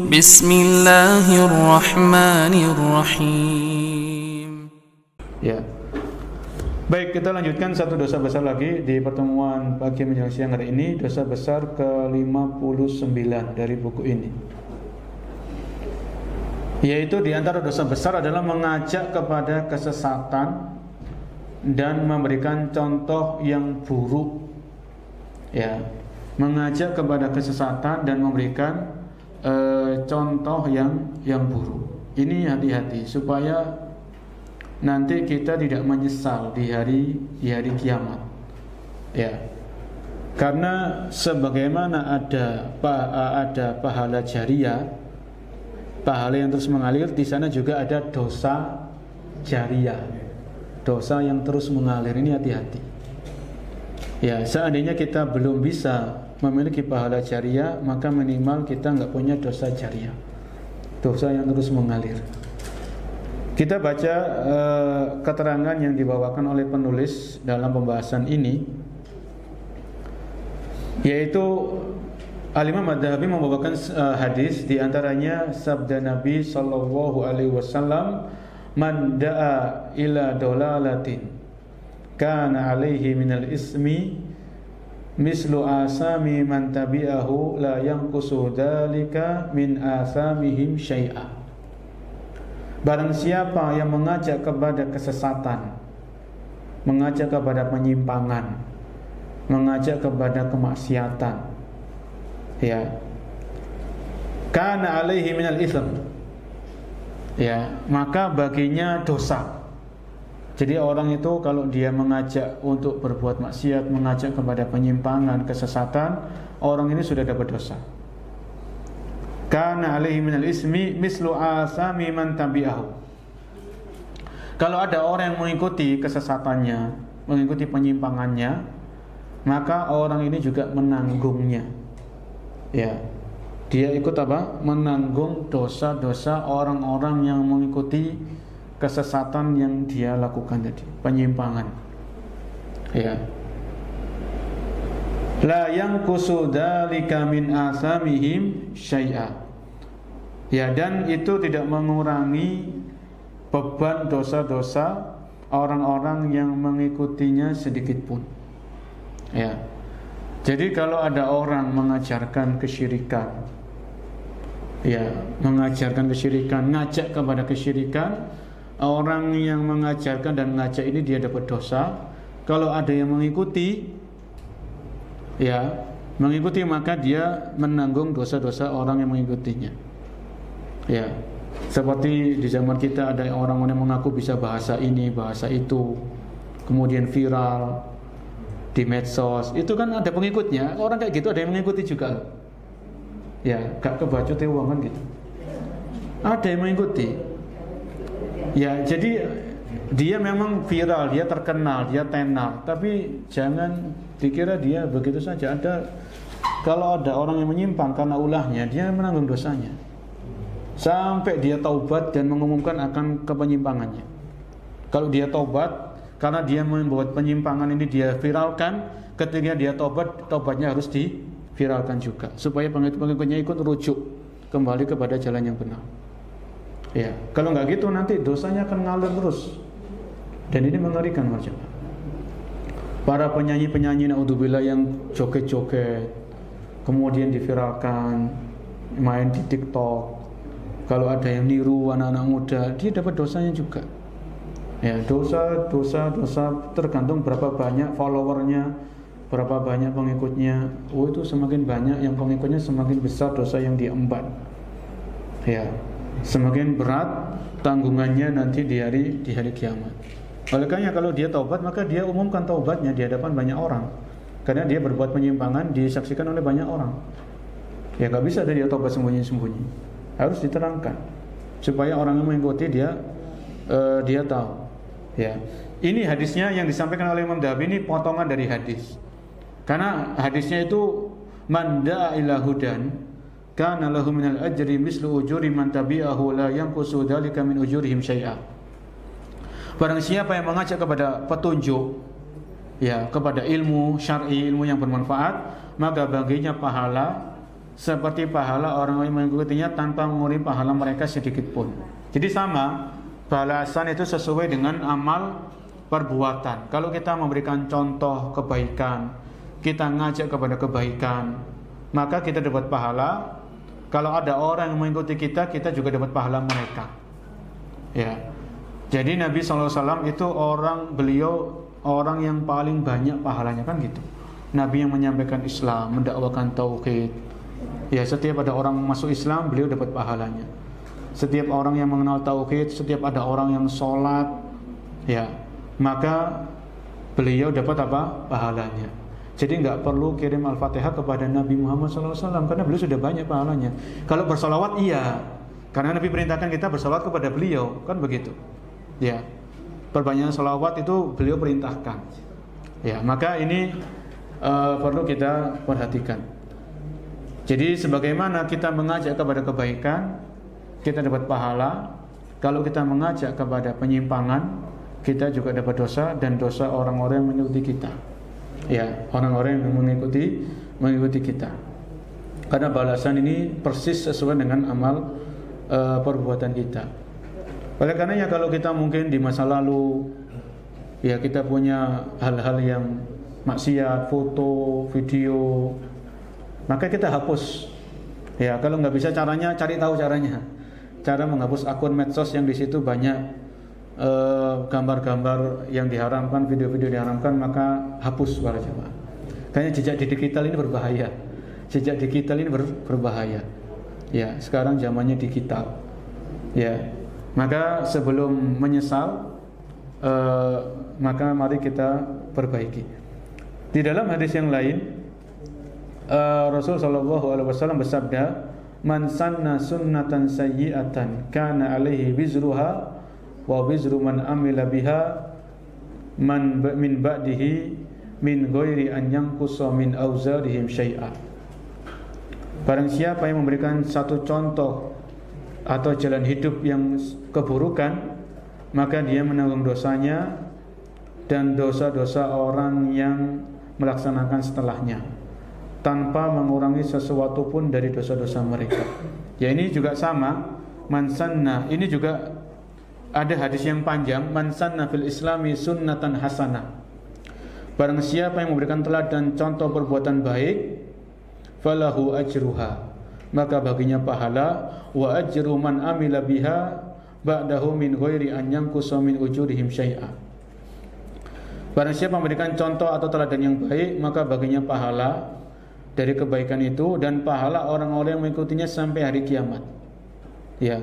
Bismillahirrahmanirrahim. Ya. Baik, kita lanjutkan satu dosa besar lagi di pertemuan pagi menjelang siang hari ini, dosa besar ke-59 dari buku ini. Yaitu di antara dosa besar adalah mengajak kepada kesesatan dan memberikan contoh yang buruk. Ya, mengajak kepada kesesatan dan memberikan contoh yang buruk. Ini hati-hati supaya nanti kita tidak menyesal di hari kiamat. Ya. Karena sebagaimana ada pahala jariah, pahala yang terus mengalir, di sana juga ada dosa jariah. Dosa yang terus mengalir, ini hati-hati. Ya, seandainya kita belum bisa memiliki pahala jariah, maka minimal kita enggak punya dosa jariah. Dosa yang terus mengalir. Kita baca keterangan yang dibawakan oleh penulis dalam pembahasan ini, yaitu Al-Imam Ad-Dhahabi membawakan hadis, di antaranya sabda Nabi sallallahu alaihi wasallam, "Man da'a ila dolalatin kana alaihi minal ismi mislu asami man tabi'ahu la yanqusu dzalika min asamihim syai'a." Barang siapa yang mengajak kepada kesesatan, mengajak kepada penyimpangan, mengajak kepada kemaksiatan, ya, kana alaihi minal ism, ya, maka baginya dosa. Jadi orang itu kalau dia mengajak untuk berbuat maksiat, mengajak kepada penyimpangan, kesesatan, orang ini sudah dapat dosa. Kana alaihi minal ismi mislu asami man tabi'ahu. Kalau ada orang yang mengikuti kesesatannya, mengikuti penyimpangannya, maka orang ini juga menanggungnya. Ya. Dia ikut apa? Menanggung dosa-dosa orang-orang yang mengikuti kesesatan yang dia lakukan tadi, penyimpangan. Ya. La yanqusu dzalika min asamihim syai'a. Ya, dan itu tidak mengurangi beban dosa-dosa orang-orang yang mengikutinya sedikit pun. Ya. Jadi kalau ada orang mengajarkan kesyirikan, ya, mengajarkan kesyirikan, ngajak kepada kesyirikan, orang yang mengajarkan dan mengajak ini dia dapat dosa. Kalau ada yang mengikuti, ya, mengikuti, maka dia menanggung dosa-dosa orang yang mengikutinya. Ya, seperti di zaman kita ada orang-orang yang mengaku bisa bahasa ini, bahasa itu, kemudian viral di medsos, itu kan ada pengikutnya. Orang kayak gitu ada yang mengikuti juga. Ya, gak kebacut uangan gitu. Ada yang mengikuti. Ya, jadi dia memang viral, dia terkenal, dia tenar, tapi jangan dikira dia begitu saja. Kalau ada orang yang menyimpang karena ulahnya, dia menanggung dosanya sampai dia taubat dan mengumumkan akan kepenyimpangannya. Kalau dia taubat karena dia membuat penyimpangan ini, dia viralkan, ketika dia taubatnya harus diviralkan juga supaya pengikut-pengikutnya ikut rujuk kembali kepada jalan yang benar. Ya, kalau nggak gitu nanti dosanya akan ngalir terus. Dan ini mengerikan, marjana. Para penyanyi-penyanyi naudzubillah yang joget-joget kemudian diviralkan, main di TikTok. Kalau ada yang niru anak-anak muda, dia dapat dosanya juga. Ya, dosa tergantung berapa banyak followernya, berapa banyak pengikutnya. Oh, itu semakin banyak yang pengikutnya, semakin besar dosa yang diemban. Ya, semakin berat tanggungannya nanti di hari kiamat. Oleh karena kalau dia taubat, maka dia umumkan taubatnya di hadapan banyak orang. Karena dia berbuat penyimpangan disaksikan oleh banyak orang. Ya, gak bisa dia taubat sembunyi-sembunyi. Harus diterangkan supaya orang yang mengikuti dia tahu. Ya. Ini hadisnya yang disampaikan oleh Imam Dhahabi, ini potongan dari hadis. Karena hadisnya itu man da'a ila hudan kana lahu minal ajri mislu ujuri man tabi'ahu la yanqusu dzalika min ujurihim syai'a. Barang siapa yang mengajak kepada petunjuk, ya, kepada ilmu syar'i, ilmu yang bermanfaat, maka baginya pahala seperti pahala orang yang mengikutinya tanpa mengurangi pahala mereka sedikit pun. Jadi sama, balasan itu sesuai dengan amal perbuatan. Kalau kita memberikan contoh kebaikan, kita ngajak kepada kebaikan, maka kita dapat pahala. Kalau ada orang yang mengikuti kita, kita juga dapat pahala mereka. Ya. Jadi Nabi SAW itu beliau orang yang paling banyak pahalanya, kan gitu. Nabi yang menyampaikan Islam, mendakwakan tauhid. Ya, setiap ada orang masuk Islam, beliau dapat pahalanya. Setiap orang yang mengenal tauhid, setiap ada orang yang sholat, ya, maka beliau dapat apa? Pahalanya. Jadi nggak perlu kirim Al-Fatihah kepada Nabi Muhammad SAW karena beliau sudah banyak pahalanya. Kalau bersolawat iya, karena Nabi perintahkan kita bersolawat kepada beliau, kan begitu. Ya, perbanyakan solawat itu beliau perintahkan. Ya, maka ini perlu kita perhatikan. Jadi sebagaimana kita mengajak kepada kebaikan, kita dapat pahala. Kalau kita mengajak kepada penyimpangan, kita juga dapat dosa, dan dosa orang-orang yang mengikuti kita. Ya, orang-orang yang mengikuti kita. Karena balasan ini persis sesuai dengan amal perbuatan kita. Oleh karenanya kalau kita mungkin di masa lalu, ya, kita punya hal-hal yang maksiat, foto, video, maka kita hapus. Ya, kalau nggak bisa caranya, cari tahu caranya. Cara menghapus akun medsos yang di situ banyak gambar-gambar yang diharamkan, video-video diharamkan, maka hapus para jemaah. Kayaknya jejak digital ini berbahaya. Jejak digital ini berbahaya. Ya, sekarang zamannya digital. Ya, maka sebelum menyesal, maka mari kita perbaiki. Di dalam hadis yang lain, Rasul sallallahu alaihi wasallam bersabda, "Man sanna sunnatan sayyi'atan kana alaihi wizruha wa wizru man amila biha min ba'dihi min ghairi an yanqusa min auzarihim syai'a." Barang siapa yang memberikan satu contoh atau jalan hidup yang keburukan, maka dia menanggung dosanya dan dosa-dosa orang yang melaksanakan setelahnya, tanpa mengurangi sesuatu pun dari dosa-dosa mereka. Ya, ini juga sama, man sanna, ini juga ada hadis yang panjang, man sanna fil islami sunnatan hasanah. Barang siapa yang memberikan teladan contoh perbuatan baik, falahu ajruha, maka baginya pahala, wa ajru man amila biha ba'dahu min ghairi an yanqusa min ujurihim syai'a. Barang siapa memberikan contoh atau teladan yang baik, maka baginya pahala dari kebaikan itu dan pahala orang-orang yang mengikutinya sampai hari kiamat. Ya,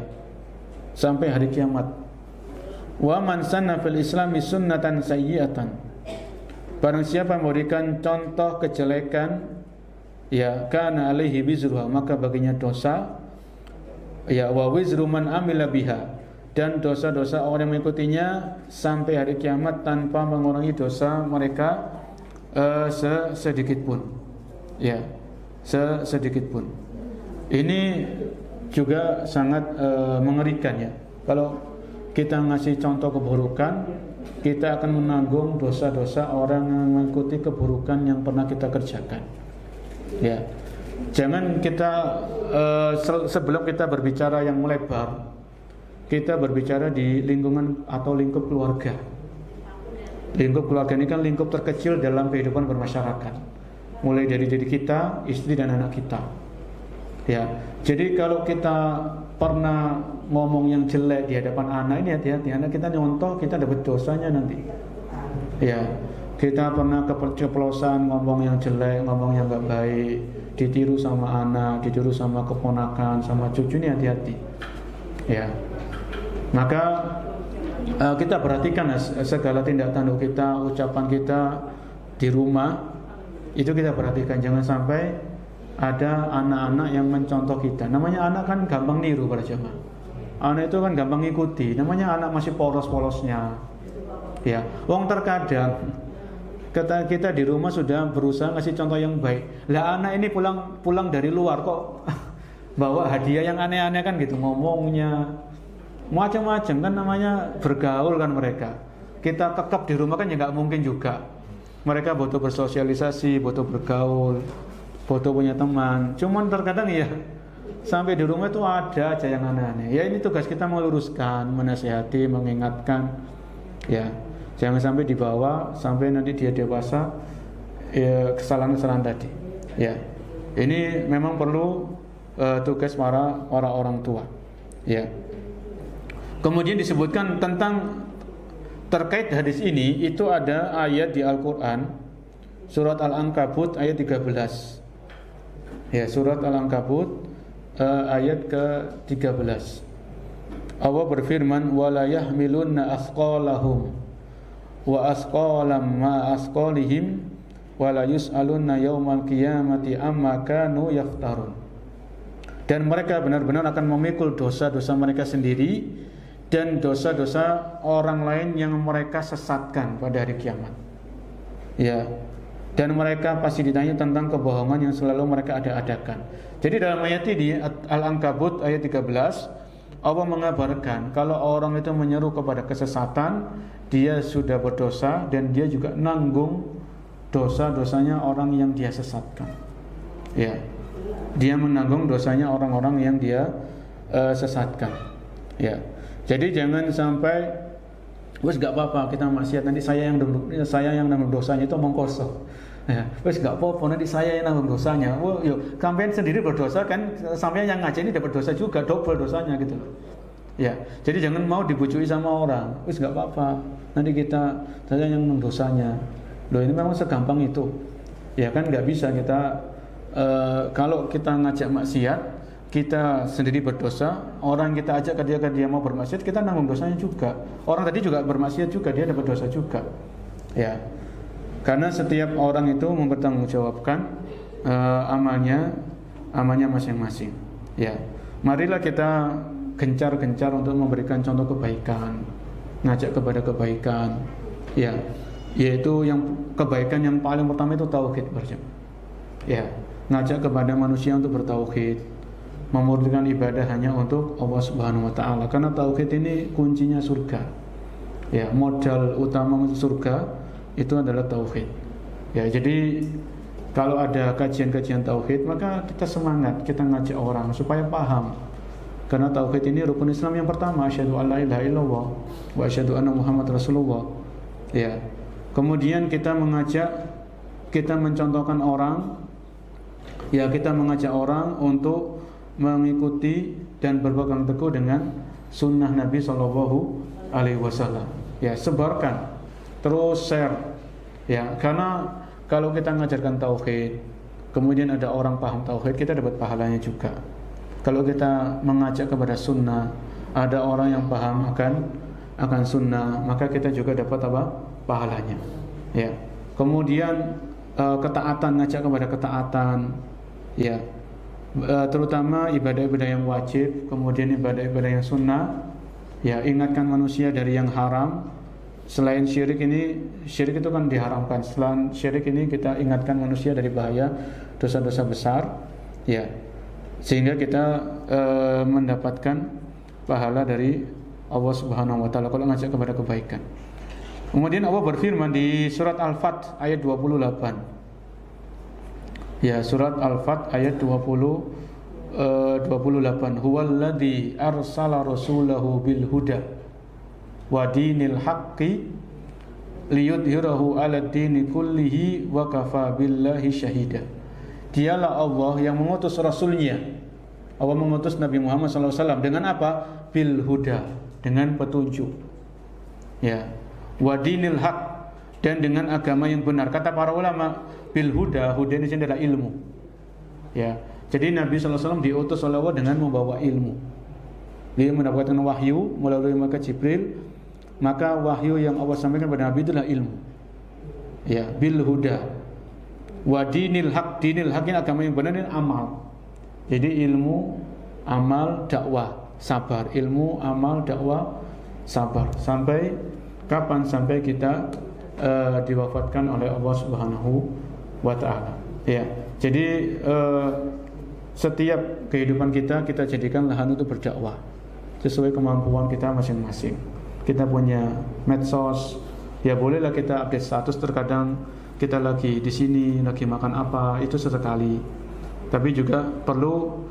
sampai hari kiamat. Wa man sanna fil islami sunnatan sayyi'atan. Barang siapa memberikan contoh kejelekan, ya, kana alaihi wizruha, maka baginya dosa, ya, wa wizru man amila biha, dan dosa-dosa orang yang mengikutinya sampai hari kiamat tanpa mengurangi dosa mereka sedikit pun. Ya, sedikit pun. Ini juga sangat mengerikan, ya. Kalau kita ngasih contoh keburukan, kita akan menanggung dosa-dosa orang yang mengikuti keburukan yang pernah kita kerjakan. Ya, jangan kita sebelum kita berbicara yang melebar, kita berbicara di lingkungan atau lingkup keluarga. Lingkup keluarga ini kan lingkup terkecil dalam kehidupan bermasyarakat. Mulai dari diri kita, istri dan anak kita. Ya, jadi kalau kita pernah ngomong yang jelek di hadapan anak, ini hati-hati, anak kita nyontoh, kita dapat dosanya nanti. Ya, kita pernah keceplosan ngomong yang jelek, ngomong yang gak baik, ditiru sama anak, ditiru sama keponakan, sama cucu, ini hati-hati. Ya, maka kita perhatikan segala tindak tanduk kita, ucapan kita di rumah, itu kita perhatikan, jangan sampai ada anak-anak yang mencontoh kita. Namanya anak kan gampang niru para jemaah. Anak itu kan gampang ngikuti. Namanya anak masih polos-polosnya. Ya, wong terkadang kita di rumah sudah berusaha ngasih contoh yang baik. Lah anak ini pulang dari luar kok bawa hadiah yang aneh-aneh kan gitu ngomongnya. Macam-macam kan, namanya bergaul kan mereka. Kita kekep di rumah kan ya nggak mungkin juga. Mereka butuh bersosialisasi, butuh bergaul. foto punya teman. Cuman terkadang ya sampai di rumah itu ada aja yang aneh-aneh. Ya ini tugas kita meluruskan, menasihati, mengingatkan. Ya, jangan sampai dibawa sampai nanti dia dewasa ya, kesalahan-kesalahan tadi. Ya, ini memang perlu tugas para orang tua. Ya. Kemudian disebutkan tentang terkait hadis ini itu ada ayat di Al-Quran surat Al-Ankabut ayat 13. Ya, surat Al-Ankabut ayat ke-13. Allah berfirman wala yahmilunna asqalahum wa asqalam ma asqalihim wala yus'alunna yaumal qiyamati amma kanu yaftarun. Dan mereka benar-benar akan memikul dosa-dosa mereka sendiri dan dosa-dosa orang lain yang mereka sesatkan pada hari kiamat. Ya. Dan mereka pasti ditanya tentang kebohongan yang selalu mereka ada-adakan. Jadi dalam ayat ini Al-Ankabut ayat 13 Allah mengabarkan kalau orang itu menyeru kepada kesesatan, dia sudah berdosa dan dia juga nanggung dosa-dosanya orang yang dia sesatkan. Ya. Dia menanggung dosanya orang-orang yang dia sesatkan. Ya. Jadi jangan sampai wes gak apa-apa kita maksiat nanti saya yang nanggung dosanya itu omong kosong. Ya, wes gak apa-apa nanti saya yang nanggung dosanya. Oh, yuk, sampean sendiri berdosa kan, sampean yang ngaji ini dapat dosa juga, double dosanya gitu loh. Ya, jadi jangan mau dibujui sama orang. Wes gak apa-apa nanti saya yang nanggung dosanya. Loh ini memang segampang itu. Ya kan nggak bisa kita kalau kita ngajak maksiat kita sendiri berdosa, orang kita ajak ke dia mau bermaksiat, kita nanggung dosanya juga. Orang tadi juga bermaksiat juga, dia dapat dosa juga. Ya. Karena setiap orang itu mempertanggungjawabkan amalnya masing-masing. Ya. Marilah kita gencar-gencar untuk memberikan contoh kebaikan, ngajak kepada kebaikan. Ya. Yaitu yang kebaikan yang paling pertama itu tauhid, berjamaah. Ya. Ngajak kepada manusia untuk bertauhid, memurnikan ibadah hanya untuk Allah Subhanahu wa taala. Karena tauhid ini kuncinya surga. Ya, modal utama surga itu adalah tauhid. Ya, jadi kalau ada kajian-kajian tauhid, maka kita semangat, kita ngajak orang supaya paham. Karena tauhid ini rukun Islam yang pertama, asyhadu alla ilaha illallah wa asyhadu anna Muhammad Rasulullah. Ya. Kemudian kita mencontohkan orang, ya kita mengajak orang untuk mengikuti dan berpegang teguh dengan sunnah Nabi SAW. Ya, sebarkan, terus share. Ya, karena kalau kita mengajarkan tauhid, kemudian ada orang paham tauhid, kita dapat pahalanya juga. Kalau kita mengajak kepada sunnah, ada orang yang paham akan sunnah, maka kita juga dapat apa? Pahalanya. Ya. Kemudian ketaatan, ngajak kepada ketaatan. Ya. Terutama ibadah-ibadah yang wajib, kemudian ibadah-ibadah yang sunnah. Ya, ingatkan manusia dari yang haram. Selain syirik itu kan diharamkan. Selain syirik ini kita ingatkan manusia dari bahaya dosa-dosa besar. Ya, sehingga kita mendapatkan pahala dari Allah Subhanahu Wa Taala kalau ngajak kepada kebaikan. Kemudian Allah berfirman di surat Al-Fat ayat 28. Ya, surat Al-Fat ayat 28. Huwallazi arsala rasulahu bil huda wa dinil haqqi liyudhhirahu 'alad dini kullihi wa kafa billahi syahida. Dialah Allah yang mengutus rasulnya. Allah mengutus Nabi Muhammad SAW dengan apa? Bil huda, dengan petunjuk. Ya, wa dinil haqq, dan dengan agama yang benar. Kata para ulama, bil huda ini adalah ilmu. Ya, jadi Nabi SAW diutus oleh Allah dengan membawa ilmu. Dia mendapatkan wahyu melalui malaikat Jibril, maka wahyu yang Allah sampaikan kepada Nabi itulah ilmu. Ya, bil huda wa dinil haq. Dinil haq ini agama yang benar, ini amal. Jadi ilmu, amal, dakwah, sabar. Ilmu, amal, dakwah, sabar. Sampai kapan? Sampai kita diwafatkan oleh Allah Subhanahu wa taala. Ya. Jadi setiap kehidupan kita jadikan lahan untuk berdakwah sesuai kemampuan kita masing-masing. Kita punya medsos, ya bolehlah kita update status, terkadang kita lagi di sini lagi makan apa itu sesekali. Tapi juga perlu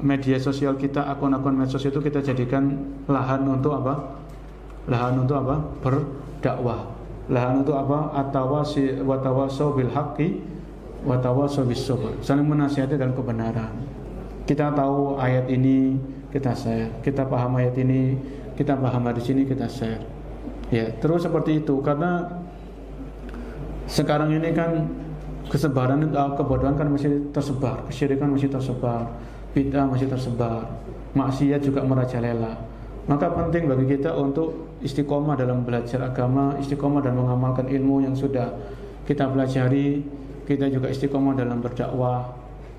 media sosial kita, akun-akun medsos itu kita jadikan lahan untuk apa? Lahan untuk apa? Berdakwah. Lahan untuk apa? Watawasau bil haqqi watawasau bis sabr. Saling menasihati dalam kebenaran. Kita tahu ayat ini, kita share. Kita paham ayat ini, kita paham di sini, kita share. Ya, terus seperti itu karena sekarang ini kan kesebaran kebodohan kan masih tersebar, kesyirikan masih tersebar, bid'ah masih tersebar, maksiat juga merajalela. Maka penting bagi kita untuk istiqomah dalam belajar agama, istiqomah dan mengamalkan ilmu yang sudah kita pelajari. Kita juga istiqomah dalam berdakwah,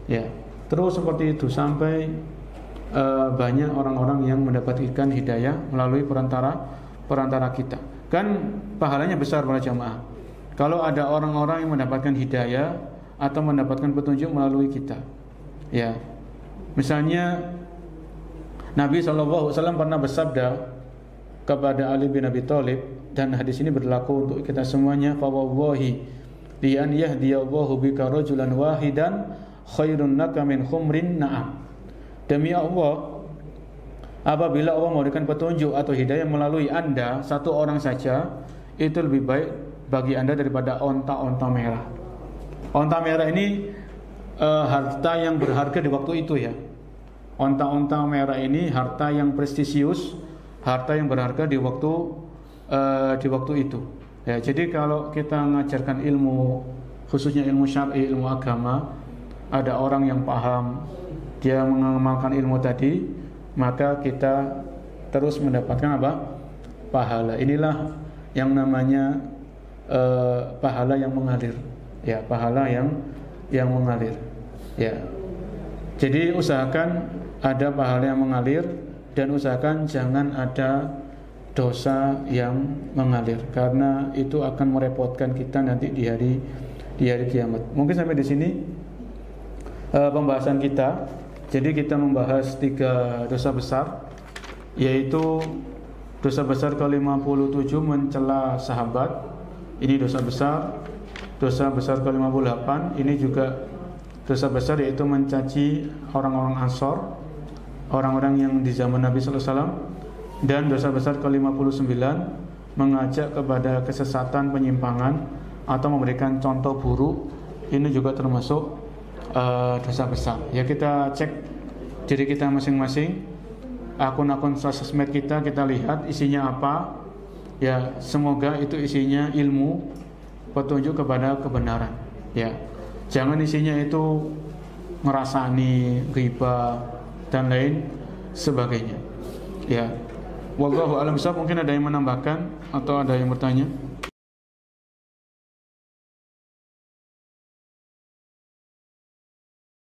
ya. Terus seperti itu sampai banyak orang-orang yang mendapatkan hidayah melalui perantara kita. Kan pahalanya besar para jamaah. Kalau ada orang-orang yang mendapatkan hidayah atau mendapatkan petunjuk melalui kita, ya. Misalnya Nabi SAW pernah bersabda kepada Ali bin Abi Thalib, dan hadis ini berlaku untuk kita semuanya, fa wallahi li an yahdiyallahu bika rajulan wahidan khairun laka min khumrin na'am. Demi Allah, apabila Allah memberikan petunjuk atau hidayah melalui Anda satu orang saja, itu lebih baik bagi Anda daripada onta-onta merah. Onta merah ini harta yang berharga di waktu itu, ya. Onta-onta merah ini harta yang prestisius, harta yang berharga di waktu itu. Ya, jadi kalau kita mengajarkan ilmu, khususnya ilmu syar'i, ilmu agama, ada orang yang paham, dia mengamalkan ilmu tadi, maka kita terus mendapatkan apa? Pahala. Inilah yang namanya pahala yang mengalir. Ya, pahala yang mengalir. Ya. Jadi usahakan ada pahala yang mengalir dan usahakan jangan ada dosa yang mengalir, karena itu akan merepotkan kita nanti di hari kiamat. Mungkin sampai di sini pembahasan kita. Jadi kita membahas 3 dosa besar, yaitu dosa besar ke-57 mencela sahabat, ini dosa besar. Dosa besar ke-58 ini juga dosa besar, yaitu mencaci orang-orang Ansor, orang-orang yang di zaman Nabi sallallahu alaihi wasallam. Dan dosa besar ke-59 mengajak kepada kesesatan, penyimpangan atau memberikan contoh buruk. Ini juga termasuk dosa besar. Ya, kita cek diri kita masing-masing, akun-akun sosmed kita lihat isinya apa. Ya, semoga itu isinya ilmu, petunjuk kepada kebenaran. Ya, jangan isinya itu ngerasani, ghibah dan lain sebagainya. Ya, wallahu a'lam bishawab. Mungkin ada yang menambahkan atau ada yang bertanya?